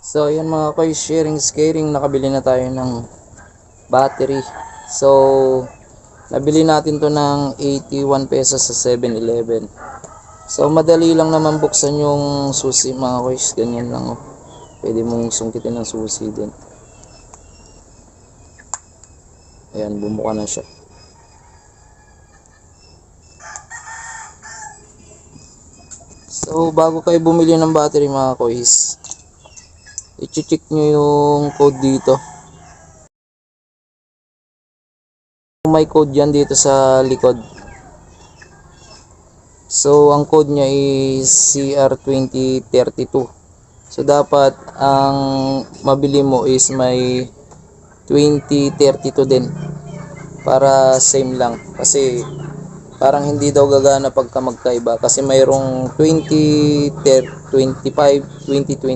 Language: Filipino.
So ayan mga koy, sharing is caring, nakabili na tayo ng battery. So nabili natin to ng 81 pesos sa 7-Eleven. So madali lang naman buksan yung susi mga koy, ganyan lang oh. Pwede mong sungkitin ng susi din. Ayan, bumuka na siya. So bago kayo bumili ng battery mga koys, i-check nyo yung code dito. May code yan dito sa likod. So ang code niya is CR2032. So dapat ang mabili mo is may 2032 din, para same lang, kasi parang hindi daw gagana pagka magkaiba, kasi mayroong 20, 25, 2020